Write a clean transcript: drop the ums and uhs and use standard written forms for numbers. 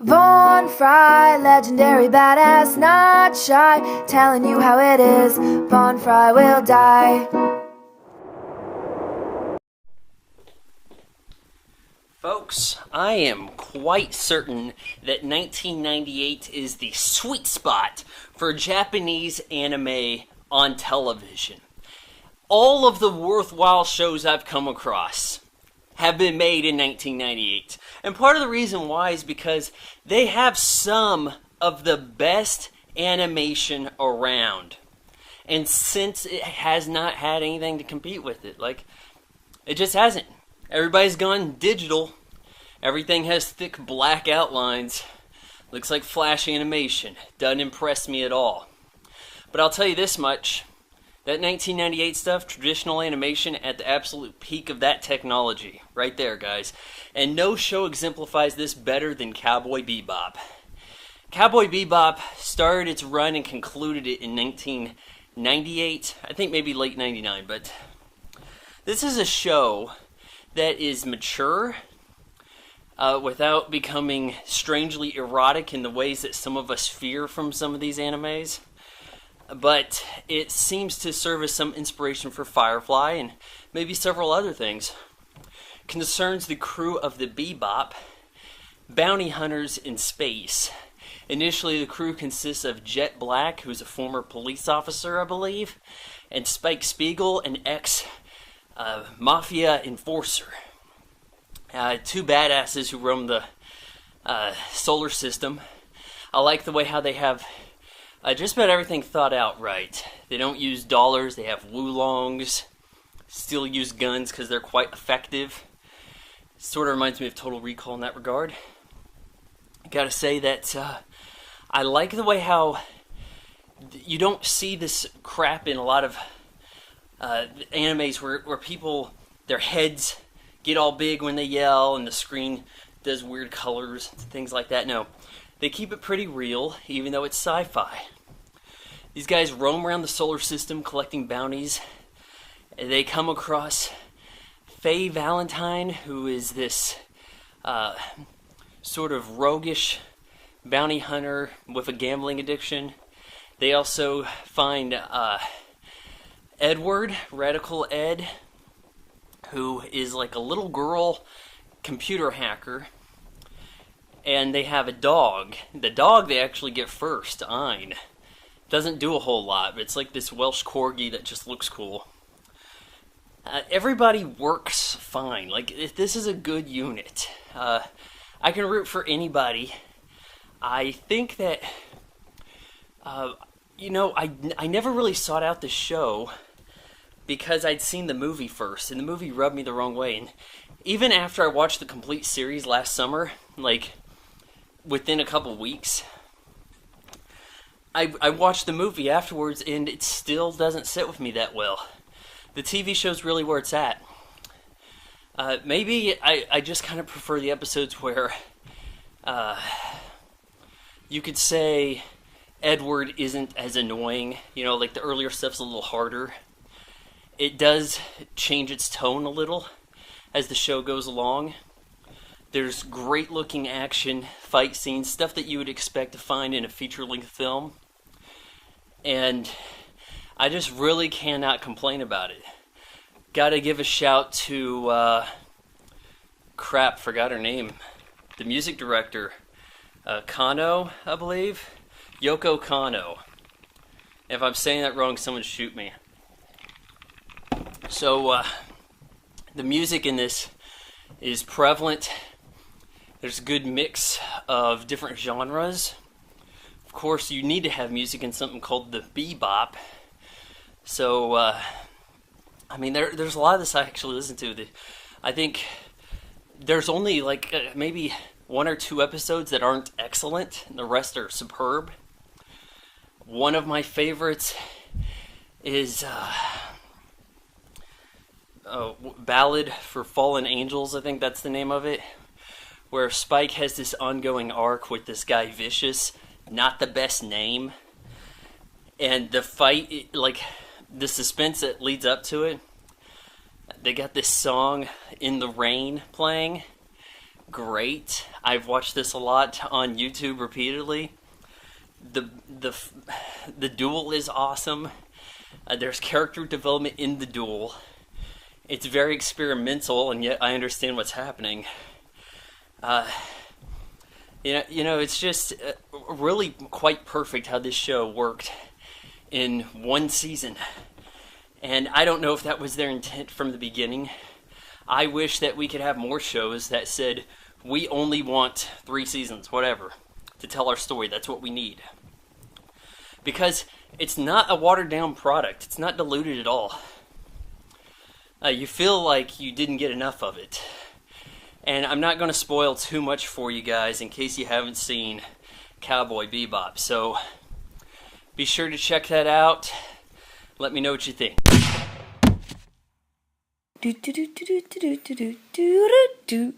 Von Fry, legendary badass, not shy, telling you how it is. Von Fry will die. Folks, I am quite certain that 1998 is the sweet spot for Japanese anime on television. All of the worthwhile shows I've come across have been made in 1998. And part of the reason why is because they have some of the best animation around. And since it has not had anything to compete with it, it just hasn't. Everybody's gone digital. Everything has thick black outlines. Looks like flash animation. Doesn't impress me at all. But I'll tell you this much. That 1998 stuff, traditional animation at the absolute peak of that technology. Right there, guys. And no show exemplifies this better than Cowboy Bebop. Cowboy Bebop started its run and concluded it in 1998. I think maybe late 99, but this is a show that is mature without becoming strangely erotic in the ways that some of us fear from some of these animes. But it seems to serve as some inspiration for Firefly and maybe several other things. Concerns the crew of the Bebop, bounty hunters in space. Initially, the crew consists of Jet Black, who's a former police officer, I believe, and Spike Spiegel, an ex-mafia enforcer. Two badasses who roam the solar system. I like the way how they have just about everything thought out right. They don't use dollars, they have wulongs, still use guns because they're quite effective. Sort of reminds me of Total Recall in that regard. I gotta say that I like the way how you don't see this crap in a lot of animes where people, their heads get all big when they yell and the screen does weird colors, things like that. No, they keep it pretty real, even though it's sci-fi. These guys roam around the solar system collecting bounties. They come across Faye Valentine, who is this sort of roguish bounty hunter with a gambling addiction. They also find Edward, Radical Ed, who is like a little girl computer hacker. And they have a dog. The dog they actually get first, Ein. Doesn't do a whole lot, but it's like this Welsh corgi that just looks cool. Everybody works fine. This is a good unit. I can root for anybody. I think that, I never really sought out the show because I'd seen the movie first, and the movie rubbed me the wrong way. And even after I watched the complete series last summer, within a couple weeks, I watched the movie afterwards, and it still doesn't sit with me that well. The TV show's really where it's at. Maybe I just kind of prefer the episodes where you could say Edward isn't as annoying. The earlier stuff's a little harder. It does change its tone a little as the show goes along. There's great looking action, fight scenes, stuff that you would expect to find in a feature-length film. And I just really cannot complain about it. Gotta give a shout to, forgot her name. The music director, Kano, I believe? Yoko Kano. If I'm saying that wrong, someone shoot me. So, the music in this is prevalent. There's a good mix of different genres. Of course, you need to have music in something called the bebop. So, there's a lot of this I actually listen to. I think there's only maybe one or two episodes that aren't excellent, and the rest are superb. One of my favorites is Ballad for Fallen Angels, I think that's the name of it, where Spike has this ongoing arc with this guy Vicious, not the best name, and the fight, the suspense that leads up to it. They got this song In the Rain playing, great. I've watched this a lot on YouTube repeatedly. The duel is awesome. There's character development in the duel. It's very experimental, and yet I understand what's happening. It's just really quite perfect how this show worked in one season. And I don't know if that was their intent from the beginning. I wish that we could have more shows that said, we only want 3 seasons, whatever, to tell our story. That's what we need. Because it's not a watered down product. It's not diluted at all. You feel like you didn't get enough of it. And I'm not going to spoil too much for you guys in case you haven't seen Cowboy Bebop. So be sure to check that out. Let me know what you think. Do do do do do do do do do do.